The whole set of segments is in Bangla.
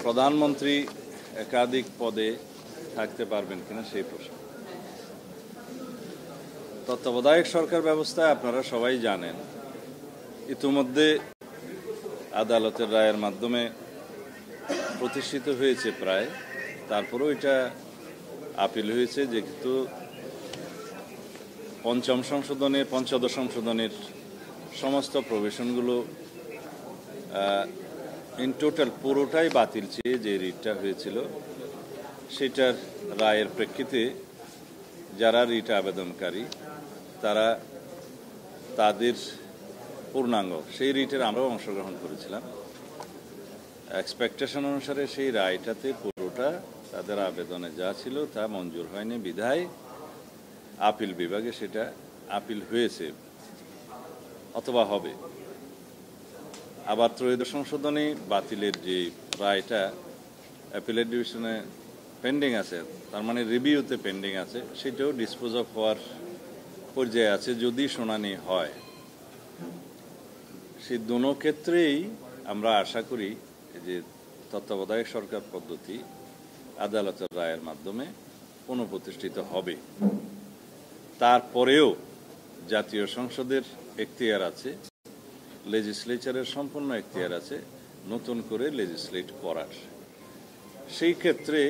প্রধানমন্ত্রী একাধিক পদে থাকতে পারবেন কিনা সেই প্রশ্ন। তত্ত্বাবধায়ক সরকার ব্যবস্থায় আপনারা সবাই জানেন, ইতিমধ্যে আদালতের রায়ের মাধ্যমে প্রতিষ্ঠিত হয়েছে প্রায়, তারপরেও এটা আপিল হয়েছে, যেহেতু পঞ্চদশ সংশোধনের সমস্ত প্রভিশনগুলো ইন টোটাল পুরোটাই বাতিল চেয়ে যে রিটটা হয়েছিল, সেটার রায়ের প্রেক্ষিতে যারা রিট আবেদনকারী তারা তাদের পূর্ণাঙ্গ সেই রিটের আমরাও অংশগ্রহণ করেছিলাম। এক্সপেকটেশন অনুসারে সেই রায়টাতে পুরোটা তাদের আবেদনে যা ছিল তা মঞ্জুর হয়নি বিধায় আপিল বিভাগে সেটা আপিল হয়েছে অথবা হবে। আবার ত্রয়োদশ সংশোধনী বাতিলের যে রায়টা অ্যাপিলেট ডিভিশনে পেন্ডিং আছে, তার মানে রিভিউতে পেন্ডিং আছে, সেটাও ডিসপোজ অফ হওয়ার পর্যায়ে আছে যদি শুনানি হয়। সেই দুটো ক্ষেত্রেই আমরা আশা করি যে তত্ত্বাবধায়ক সরকার পদ্ধতি আদালতের রায়ের মাধ্যমে পুনঃপ্রতিষ্ঠিত হবে। তারপরেও জাতীয় সংসদের এখতিয়ার আছে, লেজিসলেচারের সম্পূর্ণ এখতিয়ার আছে নতুন করে লেজিসলেট করার। সেই ক্ষেত্রে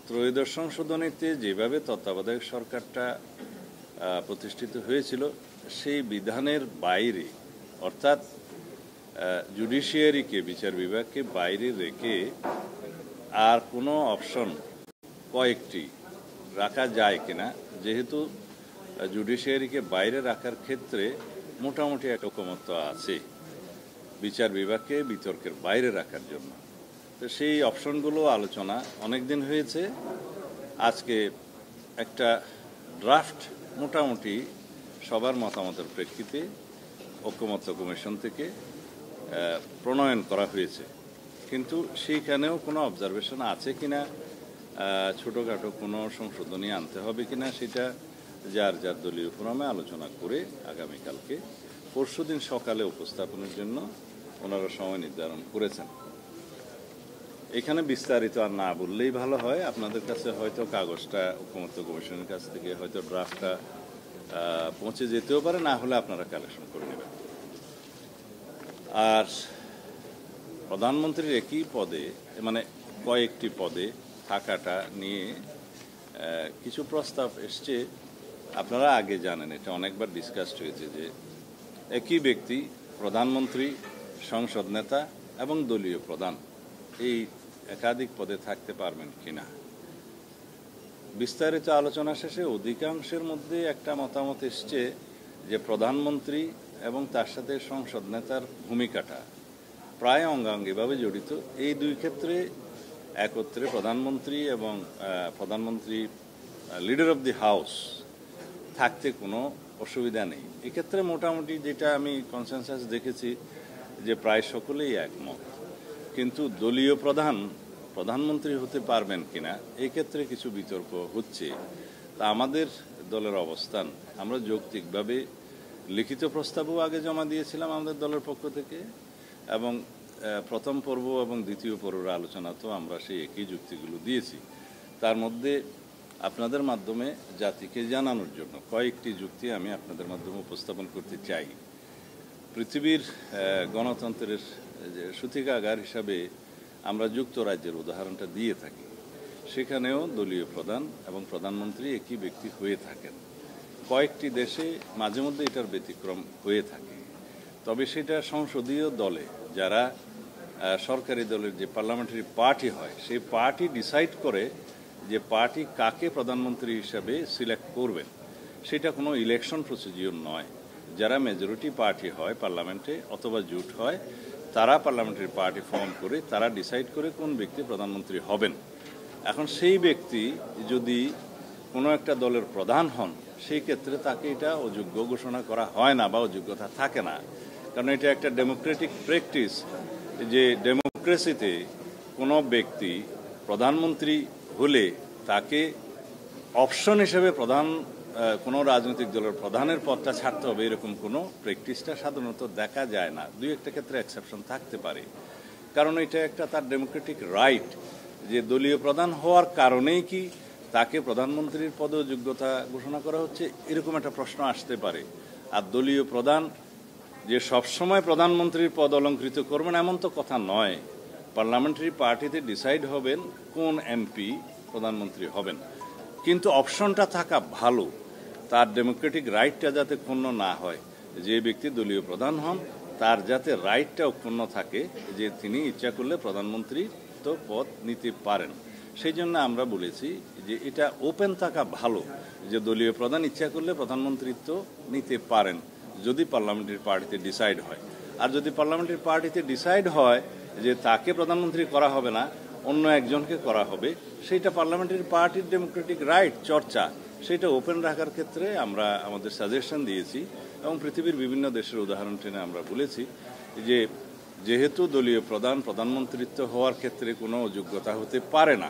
ত্রয়োদশ সংশোধনীতে যেভাবে তত্ত্বাবধায়ক সরকারটা প্রতিষ্ঠিত হয়েছিল সেই বিধানের বাইরে, অর্থাৎ জুডিশিয়ারিকে, বিচার বিভাগকে বাইরে রেখে আর কোনো অপশন কয়েকটি রাখা যায় কিনা, যেহেতু জুডিশিয়ারিকে বাইরে রাখার ক্ষেত্রে মোটামুটি একটা ঐকমত্য আছে বিচার বিভাগকে বিতর্কের বাইরে রাখার জন্য। তো সেই অপশনগুলো আলোচনা অনেক দিন হয়েছে। আজকে একটা ড্রাফট মোটামুটি সবার মতামতের প্রেক্ষিতে ঐকমত্য কমিশন থেকে প্রণয়ন করা হয়েছে, কিন্তু সেইখানেও কোনো অবজারভেশন আছে কিনা, ছোটোখাটো কোনো সংশোধনী আনতে হবে কিনা, সেটা যার যার দলীয় ফোরামে আলোচনা করে আগামীকালকে পরশুদিন সকালে উপস্থাপনের জন্য ওনারা সময় নির্ধারণ করেছেন। এখানে বিস্তারিত আর না বললেই ভালো হয়। আপনাদের কাছে হয়তো কাগজটা ঐকমত্য কমিশনের কাছ থেকে হয়তো ড্রাফটটা পৌঁছে যেতেও পারে, না হলে আপনারা কালেকশন করে নেবেন। আর প্রধানমন্ত্রীর একই পদে, মানে কয়েকটি পদে থাকাটা নিয়ে কিছু প্রস্তাব এসছে। আপনারা আগে জানেন, এটা অনেকবার ডিসকাসড হয়েছে যে একই ব্যক্তি প্রধানমন্ত্রী, সংসদ নেতা এবং দলীয় প্রধান এই একাধিক পদে থাকতে পারবেন কিনা। বিস্তারিত আলোচনা শেষে অধিকাংশের মধ্যে একটা মতামত এসছে যে প্রধানমন্ত্রী এবং তার সাথে সংসদ নেতার ভূমিকাটা প্রায় অঙ্গাঙ্গিভাবে জড়িত। এই দুই ক্ষেত্রে একত্রে প্রধানমন্ত্রী এবং প্রধানমন্ত্রী লিডার অব দি হাউস থাকতে কোনো অসুবিধা নেই। এক্ষেত্রে মোটামুটি যেটা আমি কনসেনসাস দেখেছি যে প্রায় সকলেই একমত। কিন্তু দলীয় প্রধানমন্ত্রী হতে পারবেন কিনা এই ক্ষেত্রে কিছু বিতর্ক হচ্ছে। তা আমাদের দলের অবস্থান, আমরা যৌক্তিকভাবে লিখিত প্রস্তাবও আগে জমা দিয়েছিলাম আমাদের দলের পক্ষ থেকে, এবং প্রথম পর্ব এবং দ্বিতীয় পর্বের আলোচনাতেও আমরা সেই একই যুক্তিগুলো দিয়েছি। তার মধ্যে আপনাদের মাধ্যমে জাতিকে জানানোর জন্য কয়েকটি যুক্তি আমি আপনাদের মাধ্যমে উপস্থাপন করতে চাই। পৃথিবীর গণতন্ত্রের সূতিকাগার হিসাবে আমরা যুক্তরাজ্যের উদাহরণটা দিয়ে থাকি। সেখানেও দলীয় প্রধান এবং প্রধানমন্ত্রী একই ব্যক্তি হয়ে থাকেন। কয়েকটি দেশে মাঝে মধ্যে এটার ব্যতিক্রম হয়ে থাকে, তবে সেটা সংসদীয় দলে যারা সরকারি দলের যে পার্লামেন্টারি পার্টি হয়, সেই পার্টি ডিসাইড করে যে পার্টি কাকে প্রধানমন্ত্রী হিসাবে সিলেক্ট করবেন। সেটা কোনো ইলেকশন প্রসিডিওর নয়। যারা মেজরিটি পার্টি হয় পার্লামেন্টে অথবা জোট হয়, তারা পার্লামেন্টারি পার্টি ফর্ম করে তারা ডিসাইড করে কোন ব্যক্তি প্রধানমন্ত্রী হবেন। এখন সেই ব্যক্তি যদি কোনো একটা দলের প্রধান হন, সেই ক্ষেত্রে তাকে এটা অযোগ্য ঘোষণা করা হয় না বা অযোগ্যতা থাকে না। কারণ এটা একটা ডেমোক্রেটিক প্র্যাকটিস যে ডেমোক্রেসিতে কোনো ব্যক্তি প্রধানমন্ত্রী হলে তাকে অপশন হিসেবে কোনো রাজনৈতিক দলের প্রধানের পদটা ছাড়তে হবে, এরকম কোনো প্র্যাকটিসটা সাধারণত দেখা যায় না। দুই একটা ক্ষেত্রে এক্সেপশন থাকতে পারে, কারণ এটা একটা তার ডেমোক্রেটিক রাইট যে দলীয় প্রধান হওয়ার কারণেই কি তাকে প্রধানমন্ত্রীর পদে যোগ্যতা ঘোষণা করা হচ্ছে, এরকম একটা প্রশ্ন আসতে পারে। আর দলীয় প্রধান যে সবসময় প্রধানমন্ত্রীর পদ অলঙ্কৃত করবেন এমন তো কথা নয়। পার্লামেন্টারি পার্টিতে ডিসাইড হবেন কোন এমপি প্রধানমন্ত্রী হবেন, কিন্তু অপশনটা থাকা ভালো, তার ডেমোক্রেটিক রাইটটা যাতে ক্ষুণ্ণ না হয়। যে ব্যক্তি দলীয় প্রধান হন তার যাতে রাইটটা অক্ষুণ্ণ থাকে যে তিনি ইচ্ছা করলে প্রধানমন্ত্রী তো পদ নিতে পারেন। সেই জন্য আমরা বলেছি যে এটা ওপেন থাকা ভালো, যে দলীয় প্রধান ইচ্ছা করলে প্রধানমন্ত্রিত্ব নিতে পারেন যদি পার্লামেন্টারি পার্টিতে ডিসাইড হয়। আর যদি পার্লামেন্টারি পার্টিতে ডিসাইড হয় যে তাকে প্রধানমন্ত্রী করা হবে না, অন্য একজনকে করা হবে, সেইটা পার্লামেন্টারি পার্টির ডেমোক্রেটিক রাইট চর্চা, সেটা ওপেন রাখার ক্ষেত্রে আমরা আমাদের সাজেশন দিয়েছি এবং পৃথিবীর বিভিন্ন দেশের উদাহরণ টেনে আমরা বলেছি যে যেহেতু দলীয় প্রধানমন্ত্রিত্ব হওয়ার ক্ষেত্রে কোনো যোগ্যতা হতে পারে না,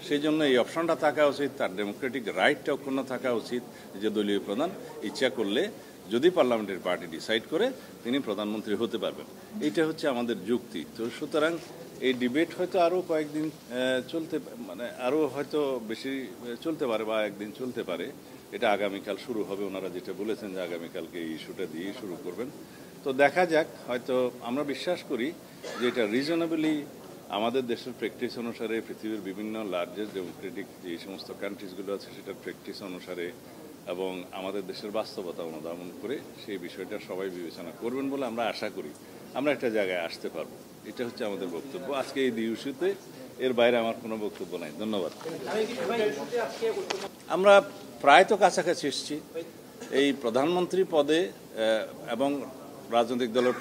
সেই জন্য এই অপশনটা থাকা উচিত, তার ডেমোক্রেটিক রাইটটা অক্ষুণ্ণ থাকা উচিত যে দলীয় প্রধান ইচ্ছা করলে যদি পার্লামেন্টারি পার্টি ডিসাইড করে তিনি প্রধানমন্ত্রী হতে পারবেন। এইটা হচ্ছে আমাদের যুক্তি। তো সুতরাং এই ডিবেট হয়তো আরও কয়েকদিন চলতে, মানে আরও হয়তো বেশি চলতে পারে বা একদিন চলতে পারে। এটা আগামীকাল শুরু হবে, ওনারা যেটা বলেছেন যে আগামীকালকে এই ইস্যুটা দিয়ে শুরু করবেন। তো দেখা যাক, হয়তো আমরা বিশ্বাস করি যে এটা রিজনেবলি আমাদের দেশের প্র্যাকটিস অনুসারে, পৃথিবীর বিভিন্ন লার্জেস্ট ডেমোক্রেটিক যে সমস্ত কান্ট্রিজগুলো আছে সেটার প্র্যাকটিস অনুসারে এবং আমাদের দেশের বাস্তবতা অনুধাবন করে সেই বিষয়টা সবাই বিবেচনা করবেন বলে আমরা আশা করি আমরা একটা জায়গায় আসতে পারবো। এটা হচ্ছে আমাদের বক্তব্য আজকে এই দুই ইস্যুতে। এর বাইরে আমার কোনো বক্তব্য নাই। ধন্যবাদ। আমরা প্রায় তো কাছাকাছি এসেছি এই প্রধানমন্ত্রী পদে এবং রাজনৈতিক দলের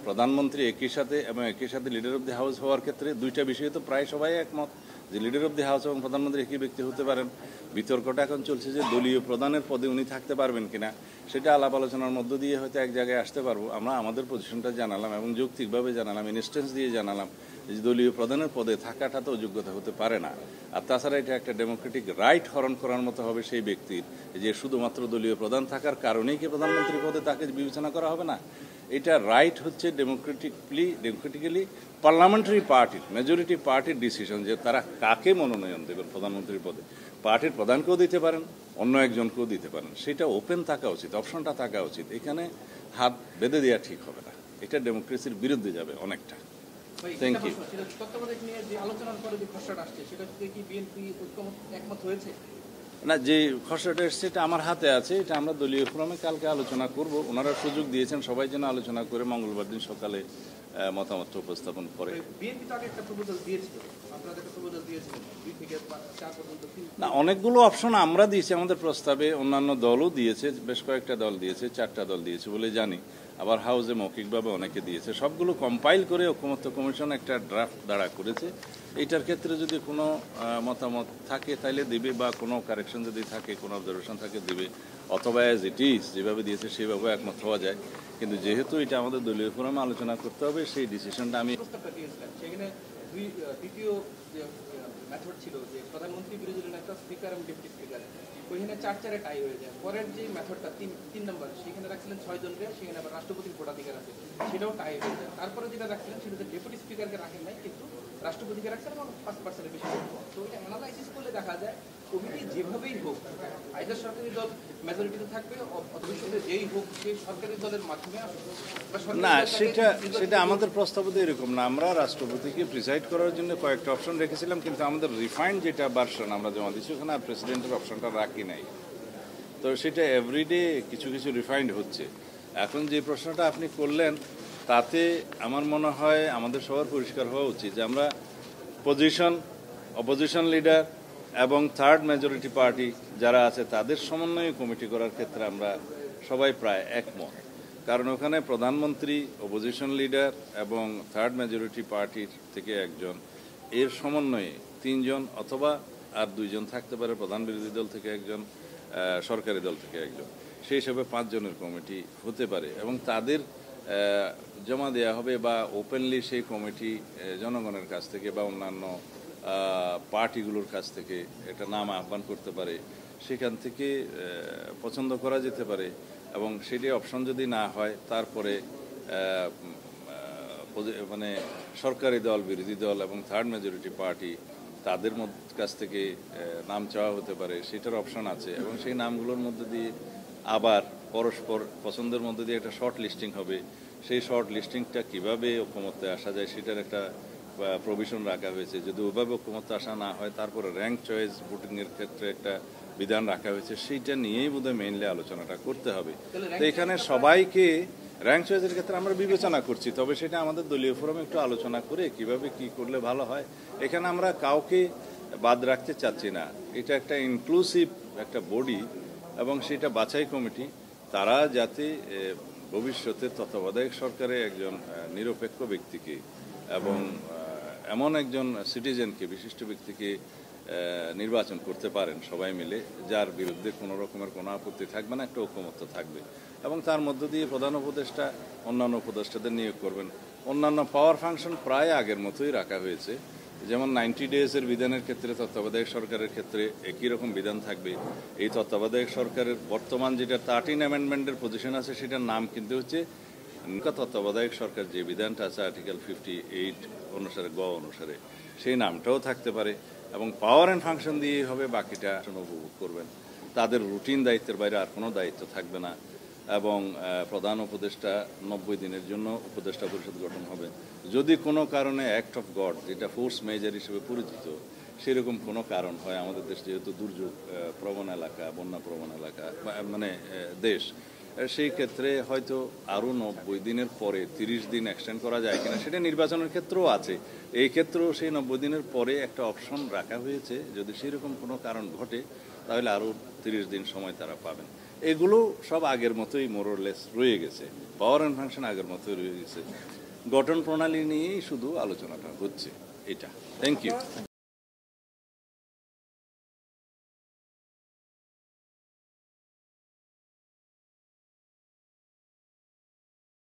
প্রধানমন্ত্রী একই সাথে এবং একই সাথে লিডার অব দি হাউস হওয়ার ক্ষেত্রে দুইটা বিষয়ে তো প্রায় সবাই একমত যে লিডার অব দি হাউস এবং প্রধানমন্ত্রী একই ব্যক্তি হতে পারেন। বিতর্কটা এখন চলছে যে দলীয় প্রধানের পদে উনি থাকতে পারবেন কিনা, সেটা আলাপ আলোচনার মধ্য দিয়ে হয়তো এক জায়গায় আসতে পারবো। আমরা আমাদের পজিশনটা জানালাম এবং যৌক্তিকভাবে জানালাম, ইনস্টেন্স দিয়ে জানালাম যে দলীয় প্রধানের পদে থাকাটা তো যোগ্যতা হতে পারে না। আর তাছাড়া এটা একটা ডেমোক্রেটিক রাইট হরণ করার মতো হবে সেই ব্যক্তির যে শুধুমাত্র দলীয় প্রধান থাকার কারণেই কি প্রধানমন্ত্রী পদে তাকে বিবেচনা করা হবে না। এটা রাইট হচ্ছে ডেমোক্রেটিক্যালি পার্লামেন্টারি পার্টির, মেজরিটি পার্টির ডিসিশন যে তারা কাকে মনোনয়ন দেবেন প্রধানমন্ত্রীর পদে। পার্টির প্রধানকেও দিতে পারেন, অন্য একজনকেও দিতে পারেন। সেটা ওপেন থাকা উচিত, অপশনটা থাকা উচিত। এখানে হাত বেঁধে দেওয়া ঠিক হবে না, এটা ডেমোক্রেসির বিরুদ্ধে যাবে অনেকটা। Thank you. না, যে খসড়াটা এসছে এটা আমার হাতে আছে, এটা আমরা দলীয় ফোরামে কালকে আলোচনা করব। ওনারা সুযোগ দিয়েছেন সবাই যেন আলোচনা করে মঙ্গলবার দিন সকালে মতামত উপস্থাপন করে। না, অনেকগুলো অপশন আমরা দিয়েছি আমাদের প্রস্তাবে, অন্যান্য দলও দিয়েছে, বেশ কয়েকটা দল দিয়েছে, 4টা দল দিয়েছে বলে জানি। আবার হাউসে মৌখিকভাবে অনেকে দিয়েছে। সবগুলো কম্পাইল করে ঐকমত্য কমিশন একটা ড্রাফট দাঁড়া করেছে। এইটার ক্ষেত্রে যদি কোনো মতামত থাকে তাইলে দিবে, বা কোনো কারেকশন যদি থাকে, কোনো অবজারভেশন থাকে দিবে, অথবা অ্যাজ ইট ইজ যেভাবে দিয়েছে সেভাবে একমত হওয়া যায়। কিন্তু যেহেতু এটা আমাদের দলীয় ফোরামে আলোচনা করতে হবে, সেই ডিসিশনটা আমি মেথড ছিল যে প্রধানমন্ত্রী বিরোধী দলের নেতা, স্পিকার এবং ডেপুটি স্পিকার, ওইখানে 4-4 টাই হয়ে যায়। পরের যে মেথডটা 3 নম্বর, সেখানে রাখছিলেন 6 জনকে, সেখানে আবার রাষ্ট্রপতির ভোটাধিকার আছে, সেটাও টাই হয়ে যায়। তারপরে যেটা রাখছিলেন সেটা হচ্ছে ডেপুটি স্পিকারকে রাখেন নাই, কিন্তু রাষ্ট্রপতিকে রাখছেন এবং 5%-এর বেশি। তো এটা অ্যানালাইসিস করলে দেখা যায় কমিটি যেভাবেই হোক, আইদার সরকারি দল মেজরিটিতে থাকবে, ভবিষ্যতে যেই হোক সেই সরকারি দলের মাধ্যমে না, সেটা আমাদের প্রস্তাবতে এরকম না। আমরা রাষ্ট্রপতিকে প্রিসাইড করার জন্য কয়েকটা অপশন রেখেছিলাম, কিন্তু আমাদের রিফাইন্ড যেটা ভার্সন আমরা জমা দিচ্ছি ওখানে আর প্রেসিডেন্টের অপশনটা রাখি নাই। তো সেটা এভরিডে কিছু কিছু রিফাইন্ড হচ্ছে। এখন যে প্রশ্নটা আপনি করলেন তাতে আমার মনে হয় আমাদের সবার পরিষ্কার হওয়া উচিত যে আমরা অপোজিশন লিডার এবং থার্ড মেজরিটি পার্টি যারা আছে তাদের সমন্বয়ে কমিটি করার ক্ষেত্রে আমরা সবাই প্রায় একমত। কারণ ওখানে প্রধানমন্ত্রী, অপোজিশন লিডার এবং থার্ড মেজরিটি পার্টির থেকে একজন, এর সমন্বয়ে 3 জন অথবা আর 2 জন থাকতে পারে, প্রধান বিরোধী দল থেকে একজন, সরকারি দল থেকে একজন, সেই হিসাবে 5 জনের কমিটি হতে পারে এবং তাদের জমা দেওয়া হবে বা ওপেনলি সেই কমিটি জনগণের কাছ থেকে বা অন্যান্য পার্টিগুলোর কাছ থেকে একটা নাম আহ্বান করতে পারে, সেখান থেকে পছন্দ করা যেতে পারে এবং সেটি অপশন যদি না হয় তারপরে মানে সরকারি দল, বিরোধী দল এবং থার্ড মেজরিটি পার্টি তাদের কাছ থেকে নাম চাওয়া হতে পারে, সেটার অপশন আছে। এবং সেই নামগুলোর মধ্যে দিয়ে আবার পরস্পর পছন্দের মধ্যে দিয়ে একটা শর্ট লিস্টিং হবে। সেই শর্ট লিস্টিংটা কীভাবে ঐকমত্যে আসা যায় সেটার একটা প্রভিশন রাখা হয়েছে। যদি ওইভাবে ঐকমত্যে আসা না হয় তারপরে র্যাঙ্ক চয়েস ভোটিংয়ের ক্ষেত্রে একটা বিধান রাখা হয়েছে। সেইটা নিয়েই বোধহয় মেইনলি আলোচনাটা করতে হবে। তো এখানে সবাইকে র্যাঙ্ক চয়েসের ক্ষেত্রে আমরা বিবেচনা করছি, তবে সেটা আমাদের দলীয় ফোরামে একটু আলোচনা করে কিভাবে কি করলে ভালো হয়। এখানে আমরা কাউকে বাদ রাখতে চাচ্ছি না। এটা একটা ইনক্লুসিভ একটা বডি এবং সেটা বাছাই কমিটি, তারা যাতে ভবিষ্যতে তত্ত্বাবধায়ক সরকারে একজন নিরপেক্ষ ব্যক্তিকে এবং এমন একজন সিটিজেনকে, বিশিষ্ট ব্যক্তিকে নির্বাচন করতে পারেন সবাই মিলে, যার বিরুদ্ধে কোনো রকমের কোনো আপত্তি থাকবে না, একটা ঐকমত্য থাকবে। এবং তার মধ্য দিয়ে প্রধান উপদেষ্টা অন্যান্য উপদেষ্টাদের নিয়োগ করবেন। অন্যান্য পাওয়ার ফাংশন প্রায় আগের মতোই রাখা হয়েছে। যেমন 90 ডেজের বিধানের ক্ষেত্রে তত্ত্বাবধায়ক সরকারের ক্ষেত্রে একই রকম বিধান থাকবে। এই তত্ত্বাবধায়ক সরকারের বর্তমান যেটা 13 অ্যামেন্ডমেন্টের পজিশন আছে, সেটার নাম কিন্তু হচ্ছে তত্ত্বাবধায়ক সরকার। যে বিধানটা আছে আর্টিকেল 58 অনুসারে অনুসারে সেই নামটাও থাকতে পারে। এবং পাওয়ার অ্যান্ড ফাংশন দিয়েই হবে, বাকিটা উপভোগ করবেন। তাদের রুটিন দায়িত্বের বাইরে আর কোনো দায়িত্ব থাকবে না। এবং প্রধান উপদেষ্টা 90 দিনের জন্য উপদেষ্টা পরিষদ গঠন হবে। যদি কোনো কারণে অ্যাক্ট অফ গড, যেটা ফোর্স মেজর হিসেবে পরিচিত, সেরকম কোনো কারণ হয়, আমাদের দেশ যেহেতু দুর্যোগ প্রবণ এলাকা, বন্যা প্রবণ এলাকা মানে দেশ, সেই ক্ষেত্রে হয়তো আরও 90 দিনের পরে 30 দিন এক্সটেন্ড করা যায় কিনা, সেটা নির্বাচনের ক্ষেত্রেও আছে। এই ক্ষেত্রেও সেই 90 দিনের পরে একটা অপশন রাখা হয়েছে, যদি সেরকম কোনো কারণ ঘটে তাহলে আরও 30 দিন সময় তারা পাবেন। এগুলো সব আগের মতোই মোরলেস রয়ে গেছে। পাওয়ার অ্যান্ড ফাংশন আগের মতোই রয়ে গেছে। গঠন প্রণালী নিয়েই শুধু আলোচনাটা হচ্ছে। এটা থ্যাংক ইউ।